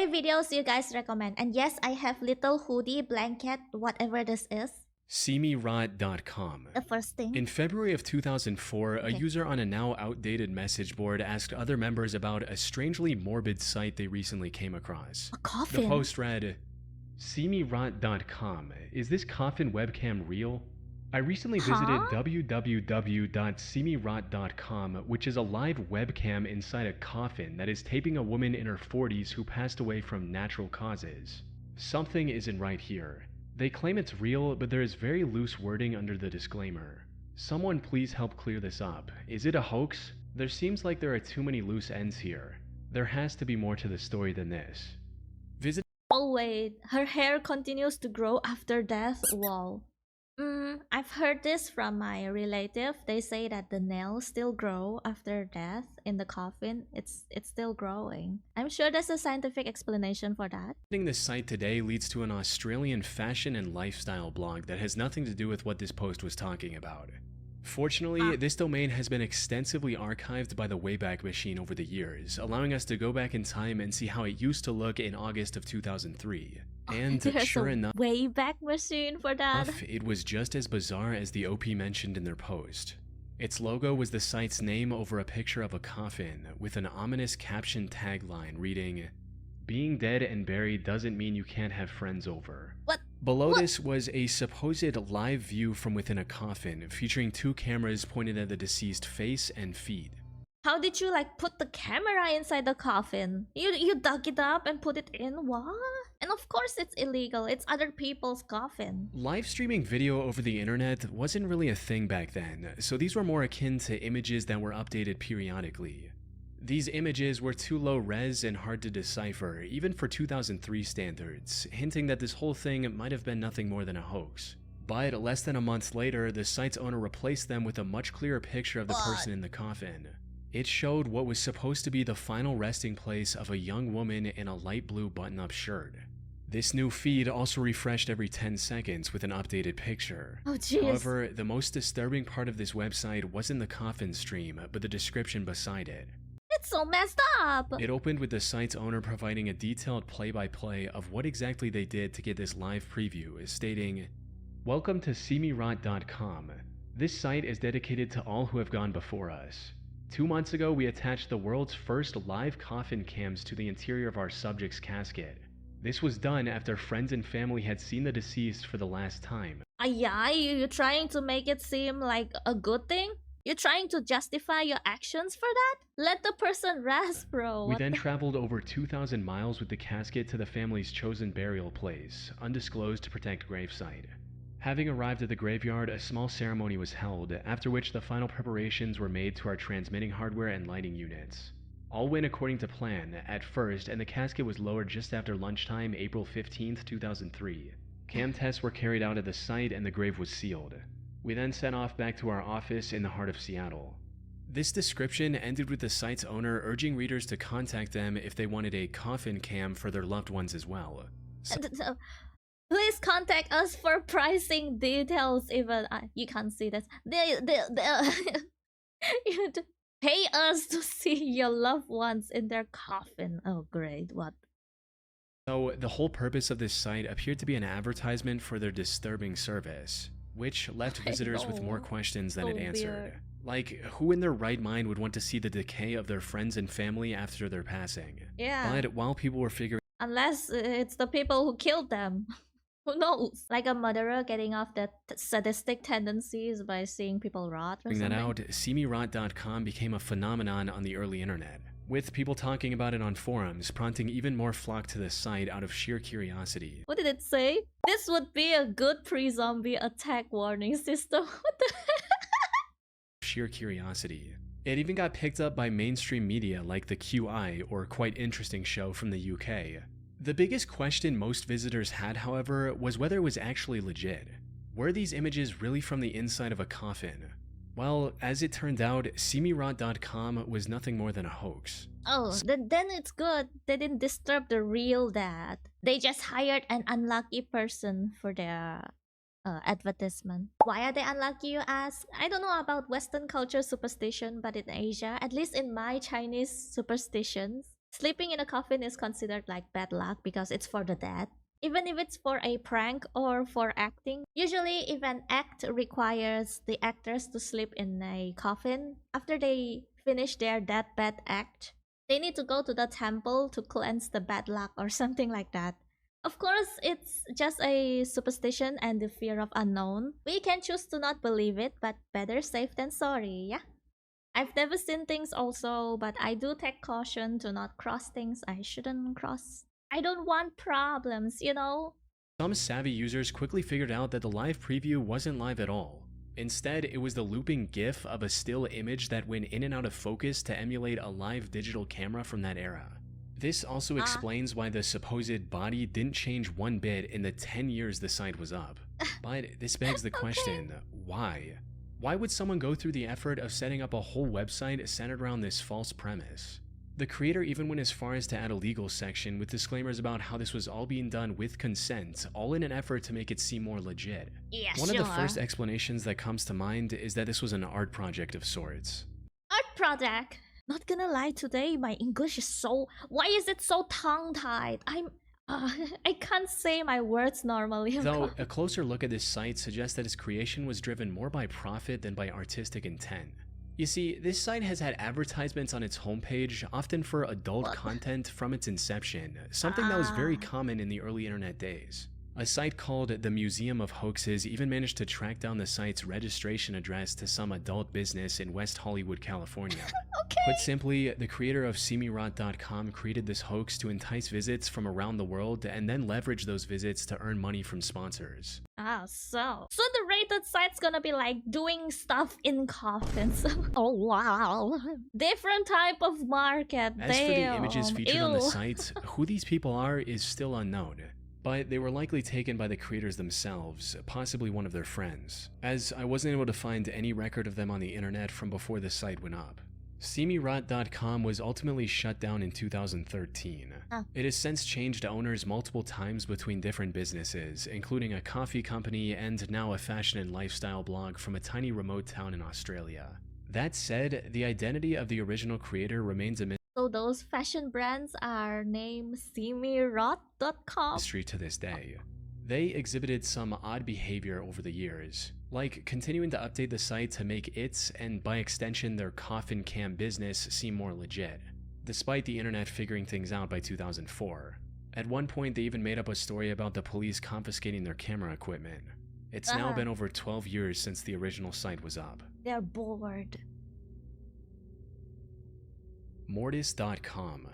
scary videos you guys recommend. And yes, I have little hoodie, blanket, whatever this is. SeeMeRot.com. The first thing. In February of 2004, a Okay. user on a now outdated message board asked other members about a strangely morbid site they recently came across. A coffin? The post read, SeeMeRot.com. Is this coffin webcam real? I recently visited www.seemerot.com, which is a live webcam inside a coffin that is taping a woman in her 40s who passed away from natural causes. Something isn't right here. They claim it's real, but there is very loose wording under the disclaimer. Someone please help clear this up. Is it a hoax? There seems like there are too many loose ends here. There has to be more to the story than this. Visit. Oh wait, her hair continues to grow after death? Wow. I've heard this from my relative. They say that the nails still grow after death in the coffin. It's still growing. I'm sure there's a scientific explanation for that. Visiting this site today leads to an Australian fashion and lifestyle blog that has nothing to do with what this post was talking about. Fortunately, this domain has been extensively archived by the Wayback Machine over the years, allowing us to go back in time and see how it used to look in August of 2003. And There's sure a enough, Wayback Machine for that. it was just as bizarre as the OP mentioned in their post. Its logo was the site's name over a picture of a coffin, with an ominous caption tagline reading, "Being dead and buried doesn't mean you can't have friends over." What? Below this was a supposed live view from within a coffin, featuring two cameras pointed at the deceased face and feet. How did you like put the camera inside the coffin? You dug it up and put it in? What? And of course it's illegal. It's other people's coffin. Live streaming video over the internet wasn't really a thing back then, so these were more akin to images that were updated periodically. These images were too low res and hard to decipher, even for 2003 standards, hinting that this whole thing might have been nothing more than a hoax. But less than a month later, the site's owner replaced them with a much clearer picture of the person in the coffin. It showed what was supposed to be the final resting place of a young woman in a light blue button-up shirt. This new feed also refreshed every 10 seconds with an updated picture. Oh jeez. However, the most disturbing part of this website wasn't the coffin stream, but the description beside it. It's so messed up. It opened with the site's owner providing a detailed play-by-play of what exactly they did to get this live preview, stating, "Welcome to SeeMeRot.com. This site is dedicated to all who have gone before us. 2 months ago, we attached the world's first live coffin cams to the interior of our subject's casket. This was done after friends and family had seen the deceased for the last time." Yeah, you're trying to make it seem like a good thing? You're trying to justify your actions for that? Let the person rest, bro. We then traveled over 2,000 miles with the casket to the family's chosen burial place, undisclosed to protect gravesite. Having arrived at the graveyard, a small ceremony was held, after which the final preparations were made to our transmitting hardware and lighting units. All went according to plan at first, and the casket was lowered just after lunchtime, April 15th, 2003. Cam tests were carried out at the site and the grave was sealed. We then set off back to our office in the heart of Seattle. This description ended with the site's owner urging readers to contact them if they wanted a coffin cam for their loved ones as well. Please contact us for pricing details. Even you can't see this. You have to pay us to see your loved ones in their coffin. Oh great, what? So the whole purpose of this site appeared to be an advertisement for their disturbing service, which left visitors with more questions than it answered. Like, who in their right mind would want to see the decay of their friends and family after their passing? Yeah. But while people were figuring Unless it's the people who killed them. Who knows? Like a murderer getting off their sadistic tendencies by seeing people rot or something. that out, SeeMeRot.com became a phenomenon on the early internet, with people talking about it on forums, prompting even more flock to the site out of sheer curiosity. What did it say? This would be a good pre-zombie attack warning system. What the Sheer curiosity. It even got picked up by mainstream media like the QI, or Quite Interesting show from the UK. The biggest question most visitors had, however, was whether it was actually legit. Were these images really from the inside of a coffin? Well, as it turned out, SeeMeRot.com was nothing more than a hoax. Oh, then it's good. They didn't disturb the real dad. They just hired an unlucky person for their advertisement. Why are they unlucky, you ask? I don't know about Western culture superstition, but in Asia, at least in my Chinese superstitions, Sleeping in a coffin is considered like bad luck because it's for the dead. Even if it's for a prank or for acting, usually if an act requires the actors to sleep in a coffin, after they finish their that bad act, they need to go to the temple to cleanse the bad luck or something like that. Of course, it's just a superstition and the fear of unknown. We can choose to not believe it, but better safe than sorry, yeah? I've never seen things also, but I do take caution to not cross things I shouldn't cross. I don't want problems. Some savvy users quickly figured out that the live preview wasn't live at all. Instead, it was the looping GIF of a still image that went in and out of focus to emulate a live digital camera from that era. This also explains why the supposed body didn't change one bit in the 10 years the site was up. But this begs the question, why? Why would someone go through the effort of setting up a whole website centered around this false premise? The creator even went as far as to add a legal section with disclaimers about how this was all being done with consent, all in an effort to make it seem more legit. Yeah, One of the first explanations that comes to mind is that this was an art project of sorts. Art project. Not gonna lie, today my English is so. Why is it so tongue-tied? I can't say my words normally. Though a closer look at this site suggests that its creation was driven more by profit than by artistic intent. You see, this site has had advertisements on its homepage, often for adult content from its inception, something that was very common in the early internet days. A site called the Museum of Hoaxes even managed to track down the site's registration address to some adult business in West Hollywood, California. Put simply, the creator of SeeMeRot.com created this hoax to entice visits from around the world and then leverage those visits to earn money from sponsors. So the rated site's gonna be like doing stuff in coffins. Oh wow. Different type of market. As for the images featured on the site, who these people are is still unknown. But they were likely taken by the creators themselves, possibly one of their friends, as I wasn't able to find any record of them on the internet from before the site went up. SeeMeRot.com was ultimately shut down in 2013. It has since changed owners multiple times between different businesses, including a coffee company and now a fashion and lifestyle blog from a tiny remote town in Australia. That said, the identity of the original creator remains a So those fashion brands are named SeeMeRot.com. mystery to this day. They exhibited some odd behavior over the years, like continuing to update the site to make its, and by extension their coffin cam business, seem more legit, despite the internet figuring things out by 2004. At one point they even made up a story about the police confiscating their camera equipment. It's now been over 12 years since the original site was up. They're bored. Mortis.com.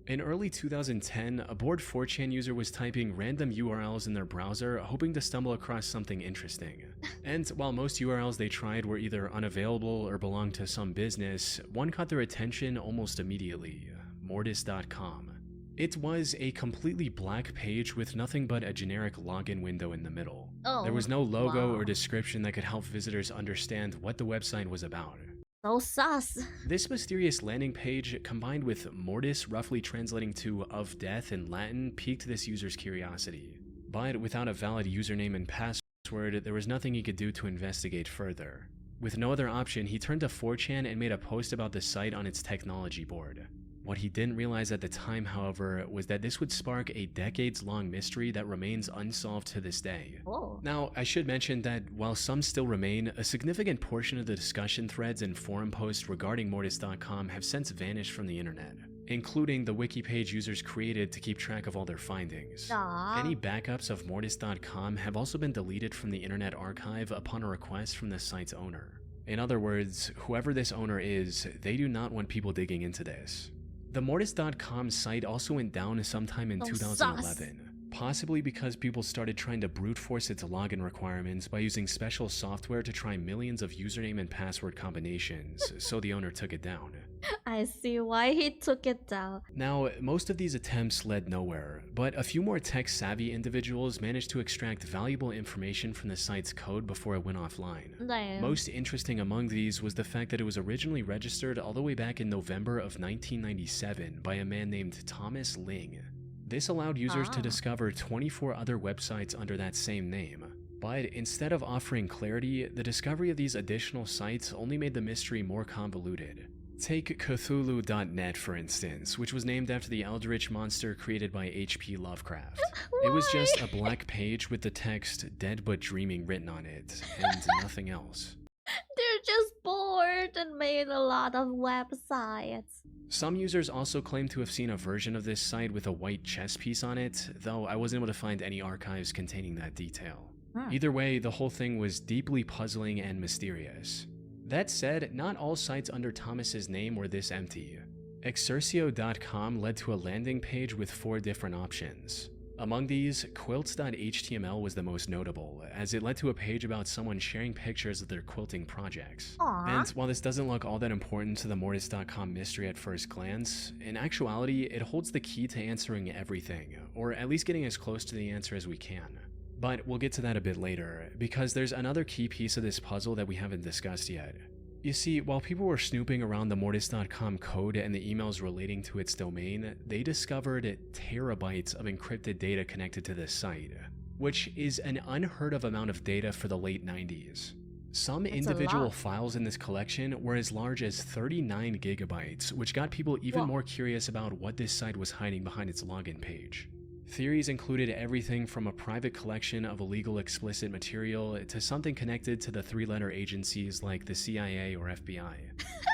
In early 2010, a bored 4chan user was typing random URLs in their browser, hoping to stumble across something interesting. And while most URLs they tried were either unavailable or belonged to some business, one caught their attention almost immediately: Mortis.com. It was a completely black page with nothing but a generic login window in the middle. There was no logo or description that could help visitors understand what the website was about. So sus. This mysterious landing page, combined with Mortis roughly translating to "of death" in Latin, piqued this user's curiosity. But without a valid username and password, there was nothing he could do to investigate further. With no other option, he turned to 4chan and made a post about the site on its technology board. What he didn't realize at the time, however, was that this would spark a decades-long mystery that remains unsolved to this day. Now, I should mention that while some still remain, a significant portion of the discussion threads and forum posts regarding Mortis.com have since vanished from the internet, including the wiki page users created to keep track of all their findings. Any backups of Mortis.com have also been deleted from the internet archive upon a request from the site's owner. In other words, whoever this owner is, they do not want people digging into this. The Mortis.com site also went down sometime in 2011, possibly because people started trying to brute force its login requirements by using special software to try millions of username and password combinations, so the owner took it down. I see why he took it down. Now, most of these attempts led nowhere, but a few more tech-savvy individuals managed to extract valuable information from the site's code before it went offline. Most interesting among these was the fact that it was originally registered all the way back in November of 1997 by a man named Thomas Ling. This allowed users to discover 24 other websites under that same name. But instead of offering clarity, the discovery of these additional sites only made the mystery more convoluted. Take Cthulhu.net for instance, which was named after the eldritch monster created by H.P. Lovecraft. It was just a black page with the text "Dead but Dreaming" written on it, and nothing else. They're just bored and made a lot of websites. Some users also claim to have seen a version of this site with a white chess piece on it, though I wasn't able to find any archives containing that detail. Either way, the whole thing was deeply puzzling and mysterious. That said, not all sites under Thomas's name were this empty. Exercio.com led to a landing page with 4 different options. Among these, quilts.html was the most notable, as it led to a page about someone sharing pictures of their quilting projects. Aww. And while this doesn't look all that important to the Mortis.com mystery at first glance, in actuality, it holds the key to answering everything, or at least getting as close to the answer as we can. But we'll get to that a bit later, because there's another key piece of this puzzle that we haven't discussed yet. You see, while people were snooping around the Mortis.com code and the emails relating to its domain, they discovered terabytes of encrypted data connected to this site, which is an unheard of amount of data for the late 90s. Some individual files in this collection were as large as 39 gigabytes, which got people even more curious about what this site was hiding behind its login page. Theories included everything from a private collection of illegal explicit material to something connected to the 3-letter agencies like the CIA or FBI.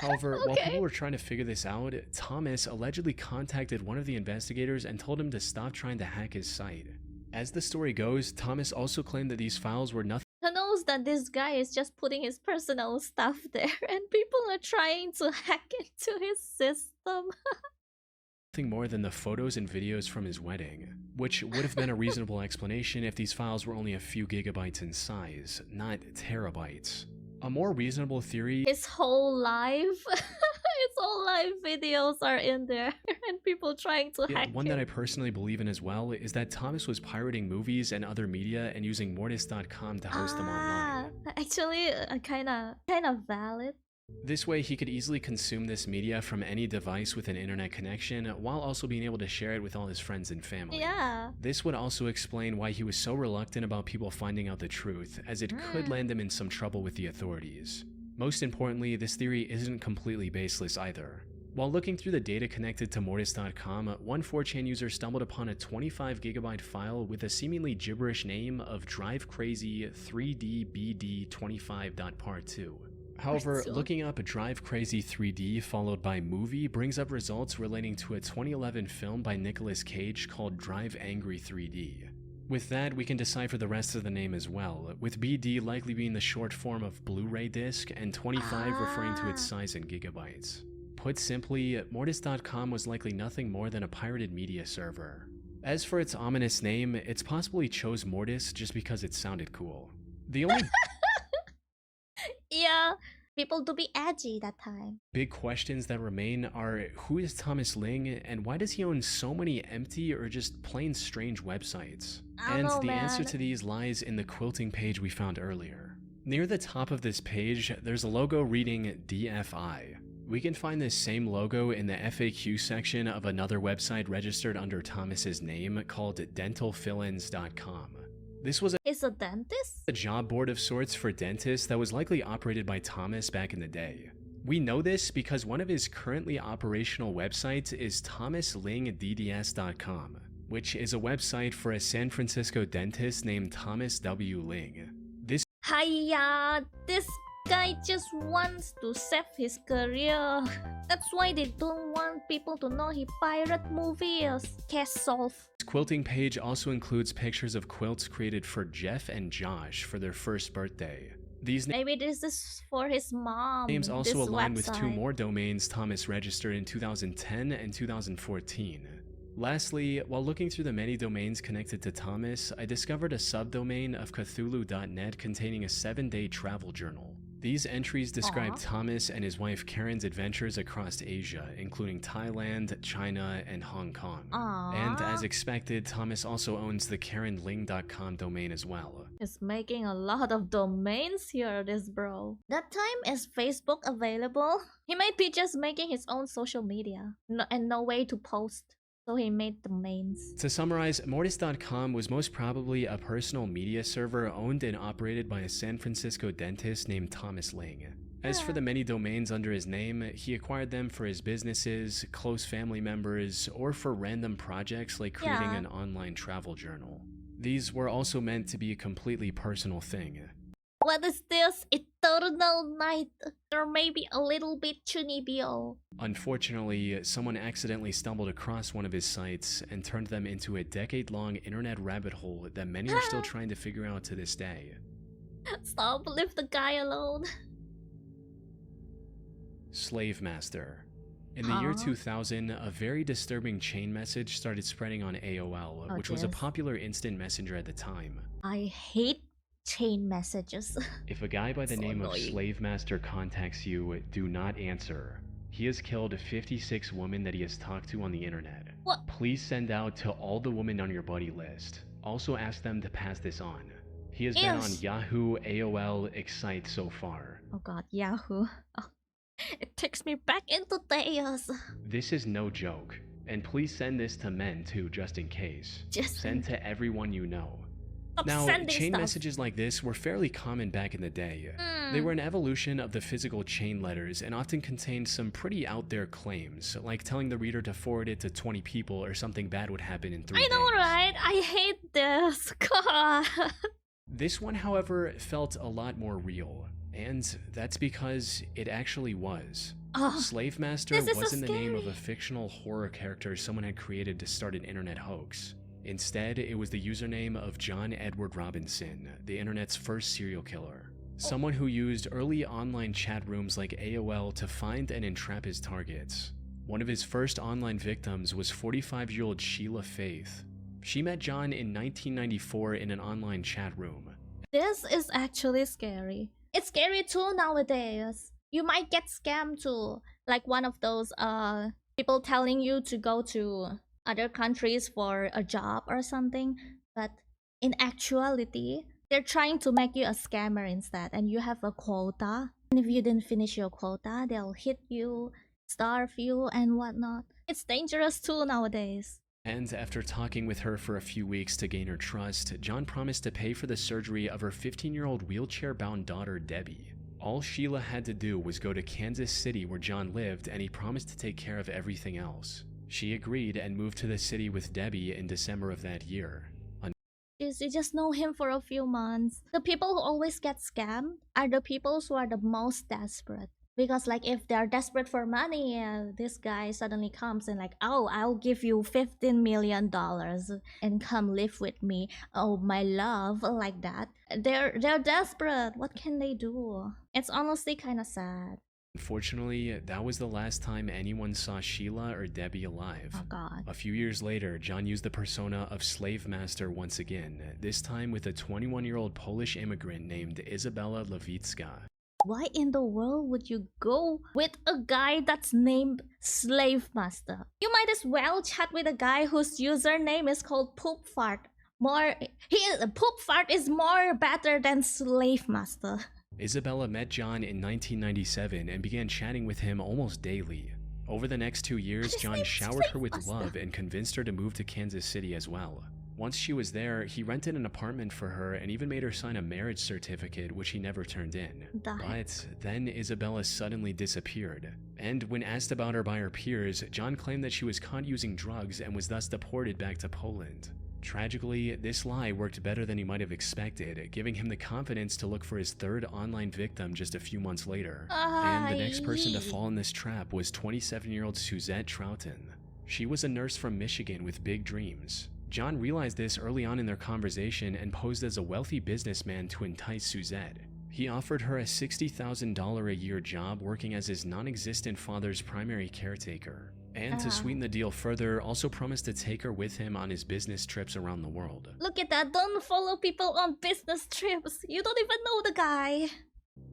However, while people were trying to figure this out, Thomas allegedly contacted one of the investigators and told him to stop trying to hack his site. As the story goes, Thomas also claimed that these files were nothing. Who knows that this guy is just putting his personal stuff there and people are trying to hack into his system. More than the photos and videos from his wedding, which would have been a reasonable explanation if these files were only a few gigabytes in size, not terabytes. A more reasonable theory— his whole life, his whole life videos are in there and people trying to hack one it. that I personally believe in as well is that Thomas was pirating movies and other media and using Mortis.com to host them online. Actually, kind of valid. This way, he could easily consume this media from any device with an internet connection, while also being able to share it with all his friends and family. Yeah. This would also explain why he was so reluctant about people finding out the truth, as it could land him in some trouble with the authorities. Most importantly, this theory isn't completely baseless either. While looking through the data connected to Mortis.com, one 4chan user stumbled upon a 25 gigabyte file with a seemingly gibberish name of Drive Crazy 3DBD25.part2. However, looking up Drive Crazy 3D followed by movie brings up results relating to a 2011 film by Nicolas Cage called Drive Angry 3D. With that, we can decipher the rest of the name as well, with BD likely being the short form of Blu-ray disc and 25 referring to its size in gigabytes. Put simply, Mortis.com was likely nothing more than a pirated media server. As for its ominous name, it's possible he chose Mortis just because it sounded cool. The only yeah, people to be edgy that time. Big questions that remain are, who is Thomas Ling and why does he own so many empty or just plain strange websites? And the answer to these lies in the quilting page we found earlier. Near the top of this page, there's a logo reading DFI. We can find this same logo in the FAQ section of another website registered under Thomas's name called dentalfillins.com. This was a dentist? A job board of sorts for dentists that was likely operated by Thomas back in the day. We know this because one of his currently operational websites is thomaslingdds.com, which is a website for a San Francisco dentist named Thomas W. Ling. This guy just wants to save his career. That's why they don't want people to know he pirate movies. Case solved. This quilting page also includes pictures of quilts created for Jeff and Josh for their first birthday. Maybe this is for his mom. Names also align with 2 more domains Thomas registered in 2010 and 2014. Lastly, while looking through the many domains connected to Thomas, I discovered a subdomain of Cthulhu.net containing a 7-day travel journal. These entries describe Thomas and his wife Karen's adventures across Asia, including Thailand, China, and Hong Kong. And as expected, Thomas also owns the KarenLing.com domain as well. He's making a lot of domains here, this bro. That time, is Facebook available? He might be just making his own social media and no way to post. So he made domains. To summarize, Mortis.com was most probably a personal media server owned and operated by a San Francisco dentist named Thomas Ling. As for the many domains under his name, he acquired them for his businesses, close family members, or for random projects like creating an online travel journal. These were also meant to be a completely personal thing. What is this? Eternal night? Or maybe a little bit chunibyo. Unfortunately, someone accidentally stumbled across one of his sites and turned them into a decade-long internet rabbit hole that many are still trying to figure out to this day. Stop, leave the guy alone. Slave Master. In the year 2000, a very disturbing chain message started spreading on AOL, which was a popular instant messenger at the time. I hate chain messages. If a guy by the name of Slave Master contacts you, do not answer. He has killed 56 women that he has talked to on the internet. What? Please send out to all the women on your buddy list. Also ask them to pass this on. He has been on Yahoo, AOL, Excite so far. Oh god, Yahoo. Oh, it takes me back into days. This is no joke. And please send this to men too, just in case. Send to everyone you know. Now, chain messages like this were fairly common back in the day. They were an evolution of the physical chain letters and often contained some pretty out there claims, like telling the reader to forward it to 20 people or something bad would happen in 3 days. I know, right? I hate this. God. This one, however, felt a lot more real, and that's because it actually was. Slave Master wasn't the name of a fictional horror character someone had created to start an internet hoax. Instead, it was the username of John Edward Robinson, the internet's first serial killer. Someone who used early online chat rooms like AOL to find and entrap his targets. One of his first online victims was 45-year-old Sheila Faith. She met John in 1994 in an online chat room. This is actually scary. It's scary too nowadays. You might get scammed too. Like one of those people telling you to go to other countries for a job or something, but in actuality they're trying to make you a scammer instead, and you have a quota, and if you didn't finish your quota they'll hit you, starve you and whatnot. It's dangerous too nowadays. And after talking with her for a few weeks to gain her trust, John promised to pay for the surgery of her 15-year-old wheelchair-bound daughter Debbie. All Sheila had to do was go to Kansas City where John lived, and he promised to take care of everything else. She agreed and moved to the city with Debbie in December of that year. You just know him for a few months. The people who always get scammed are the people who are the most desperate. Because like if they're desperate for money, this guy suddenly comes and like, oh, I'll give you $15 million and come live with me. Oh, my love, like that. They're desperate. What can they do? It's honestly kind of sad. Unfortunately, that was the last time anyone saw Sheila or Debbie alive. Oh god. A few years later, John used the persona of Slave Master once again, this time with a 21-year-old Polish immigrant named Izabela Lewicka. Why in the world would you go with a guy that's named Slave Master? You might as well chat with a guy whose username is called Poop Fart. Poop Fart is more better than Slave Master. Izabela met John in 1997 and began chatting with him almost daily. Over the next 2 years, John showered her with love and convinced her to move to Kansas City as well. Once she was there, he rented an apartment for her and even made her sign a marriage certificate, which he never turned in. But then Izabela suddenly disappeared. And when asked about her by her peers, John claimed that she was caught using drugs and was thus deported back to Poland. Tragically, this lie worked better than he might have expected, giving him the confidence to look for his third online victim just a few months later. And the next person to fall in this trap was 27-year-old Suzette Troughton. She was a nurse from Michigan with big dreams. John realized this early on in their conversation and posed as a wealthy businessman to entice Suzette. He offered her a $60,000 a year job working as his non-existent father's primary caretaker. And to sweeten the deal further, also promised to take her with him on his business trips around the world. Look at that, don't follow people on business trips. You don't even know the guy.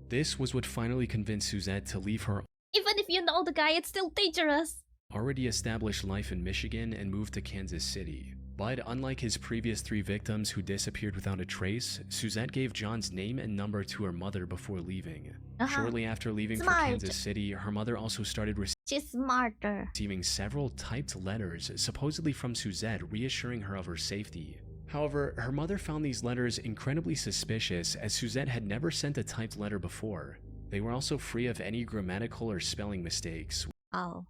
This was what finally convinced Suzette to leave her even if you know the guy, it's still dangerous. Already established life in Michigan and moved to Kansas City. But unlike his previous 3 victims who disappeared without a trace, Suzette gave John's name and number to her mother before leaving. Shortly after leaving for Kansas City, her mother also started receiving several typed letters, supposedly from Suzette, reassuring her of her safety. However, her mother found these letters incredibly suspicious, as Suzette had never sent a typed letter before. They were also free of any grammatical or spelling mistakes, Oh.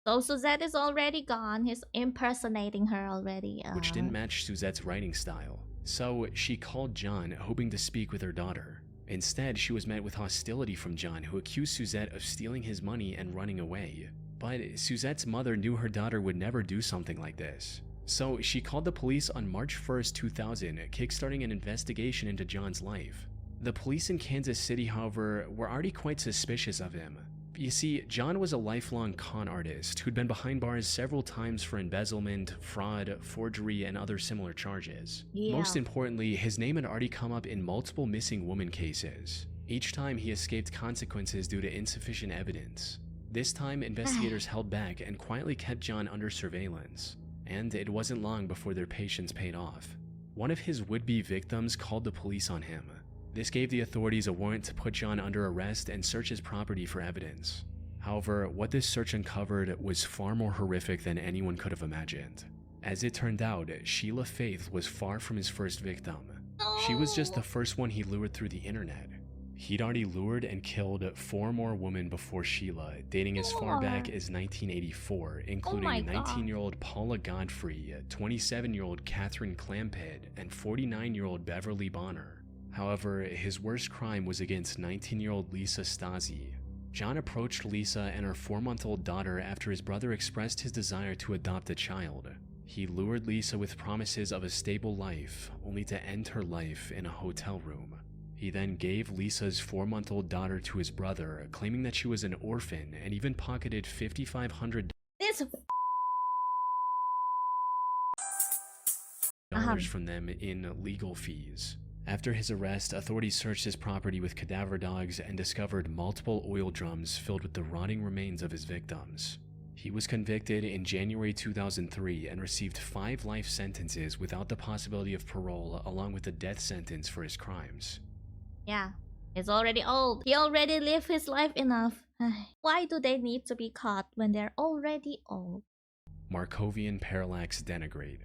So Suzette is already gone. He's impersonating her already. which didn't match Suzette's writing style. So she called John, hoping to speak with her daughter. Instead, she was met with hostility from John, who accused Suzette of stealing his money and running away. But Suzette's mother knew her daughter would never do something like this. So she called the police on March 1st, 2000, kickstarting an investigation into John's life. The police in Kansas City, however, were already quite suspicious of him. You see, John was a lifelong con artist who'd been behind bars several times for embezzlement, fraud, forgery, and other similar charges. Yeah. Most importantly, his name had already come up in multiple missing woman cases. Each time he escaped consequences due to insufficient evidence. This time, investigators held back and quietly kept John under surveillance. And it wasn't long before their patience paid off. One of his would-be victims called the police on him. This gave the authorities a warrant to put John under arrest and search his property for evidence. However, what this search uncovered was far more horrific than anyone could have imagined. As it turned out, Sheila Faith was far from his first victim. She was just the first one he lured through the internet. He'd already lured and killed 4 more women before Sheila, dating as far back as 1984, including 19-year-old Paula Godfrey, 27-year-old Catherine Clampett, and 49-year-old Beverly Bonner. However, his worst crime was against 19-year-old Lisa Stasi. John approached Lisa and her 4-month-old daughter after his brother expressed his desire to adopt a child. He lured Lisa with promises of a stable life, only to end her life in a hotel room. He then gave Lisa's 4-month-old daughter to his brother, claiming that she was an orphan, and even pocketed $5,500 from them in legal fees. After his arrest, authorities searched his property with cadaver dogs and discovered multiple oil drums filled with the rotting remains of his victims. He was convicted in January 2003 and received 5 life sentences without the possibility of parole, along with a death sentence for his crimes. Yeah, he's already old. He already lived his life enough. Why do they need to be caught when they're already old? Markovian parallax denigrate.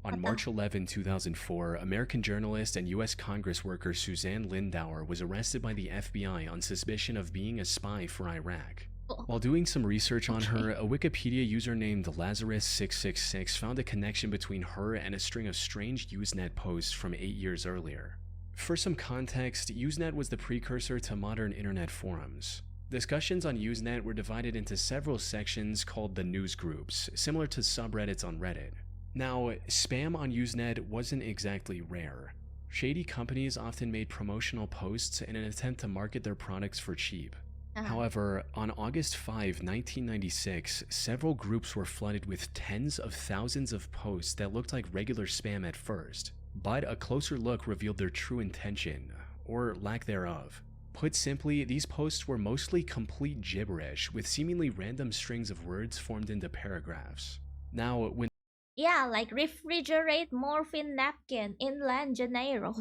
On March 11, 2004, American journalist and U.S. Congress worker Suzanne Lindauer was arrested by the FBI on suspicion of being a spy for Iraq. While doing some research on her, a Wikipedia user named Lazarus666 found a connection between her and a string of strange Usenet posts from 8 years earlier. For some context, Usenet was the precursor to modern internet forums. Discussions on Usenet were divided into several sections called the news groups, similar to subreddits on Reddit. Now, spam on Usenet wasn't exactly rare. Shady companies often made promotional posts in an attempt to market their products for cheap. However, on August 5, 1996, several groups were flooded with tens of thousands of posts that looked like regular spam at first, but a closer look revealed their true intention, or lack thereof. Put simply, these posts were mostly complete gibberish with seemingly random strings of words formed into paragraphs. Now, when Yeah, like refrigerate morphine napkin, Inland Janeiro.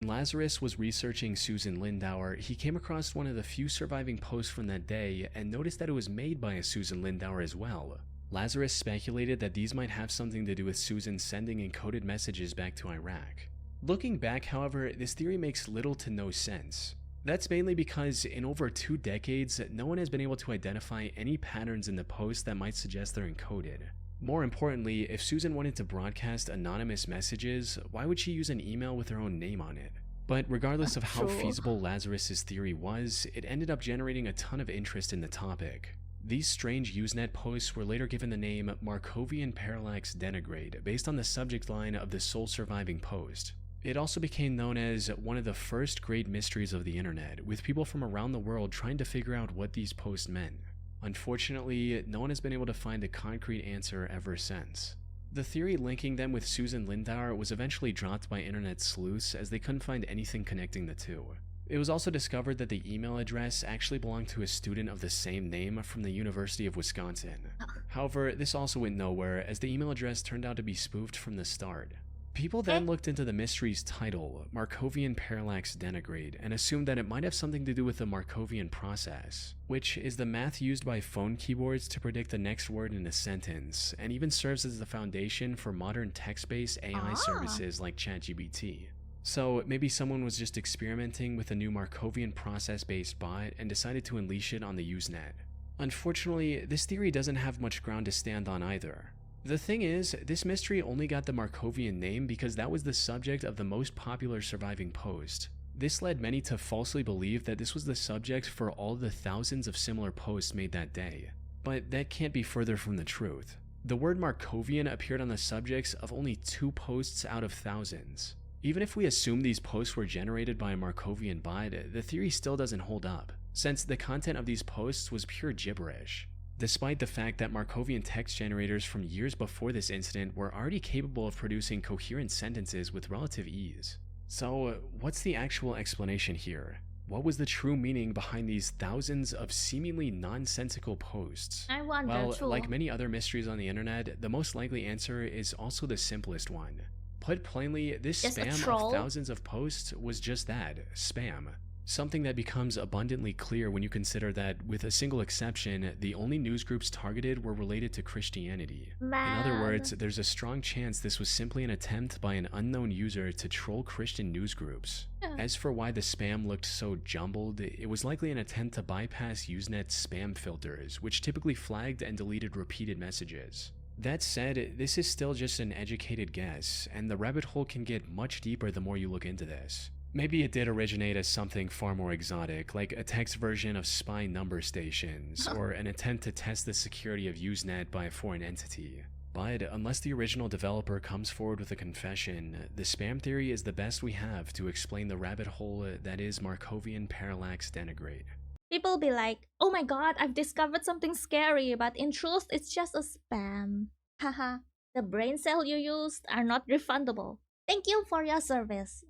Lazarus was researching Susan Lindauer, he came across one of the few surviving posts from that day and noticed that it was made by a Susan Lindauer as well. Lazarus speculated that these might have something to do with Susan sending encoded messages back to Iraq. Looking back, however, this theory makes little to no sense. That's mainly because in over 2 decades, no one has been able to identify any patterns in the posts that might suggest they're encoded. More importantly, if Susan wanted to broadcast anonymous messages, why would she use an email with her own name on it? But regardless of how feasible Lazarus's theory was, it ended up generating a ton of interest in the topic. These strange Usenet posts were later given the name Markovian parallax denigrate based on the subject line of the sole surviving post. It also became known as one of the first great mysteries of the internet, with people from around the world trying to figure out what these posts meant. Unfortunately, no one has been able to find a concrete answer ever since. The theory linking them with Susan Lindauer was eventually dropped by internet sleuths as they couldn't find anything connecting the two. It was also discovered that the email address actually belonged to a student of the same name from the University of Wisconsin. However, this also went nowhere as the email address turned out to be spoofed from the start. People then looked into the mystery's title, Markovian parallax denigrate, and assumed that it might have something to do with the Markovian process, which is the math used by phone keyboards to predict the next word in a sentence, and even serves as the foundation for modern text-based AI services like ChatGPT. So maybe someone was just experimenting with a new Markovian process-based bot and decided to unleash it on the Usenet. Unfortunately, this theory doesn't have much ground to stand on either. The thing is, this mystery only got the Markovian name because that was the subject of the most popular surviving post. This led many to falsely believe that this was the subject for all the thousands of similar posts made that day. But that can't be further from the truth. The word Markovian appeared on the subjects of only 2 posts out of thousands. Even if we assume these posts were generated by a Markovian bot, the theory still doesn't hold up, since the content of these posts was pure gibberish. Despite the fact that Markovian text generators from years before this incident were already capable of producing coherent sentences with relative ease. So, what's the actual explanation here? What was the true meaning behind these thousands of seemingly nonsensical posts? I wonder Well, too. like many other mysteries on the internet, the most likely answer is also the simplest one. Put plainly, this Just a spam troll? of thousands of posts was just that, spam. Something that becomes abundantly clear when you consider that, with a single exception, the only news groups targeted were related to Christianity. In other words, there's a strong chance this was simply an attempt by an unknown user to troll Christian news groups. Yeah. As for why the spam looked so jumbled, it was likely an attempt to bypass Usenet's spam filters, which typically flagged and deleted repeated messages. That said, this is still just an educated guess, and the rabbit hole can get much deeper the more you look into this. Maybe it did originate as something far more exotic, like a text version of spy number stations, or an attempt to test the security of Usenet by a foreign entity. But unless the original developer comes forward with a confession, the spam theory is the best we have to explain the rabbit hole that is Markovian parallax denigrate. People be like, oh my god, I've discovered something scary, but in truth, it's just a spam. Haha, the brain cell you used are not refundable. Thank you for your service.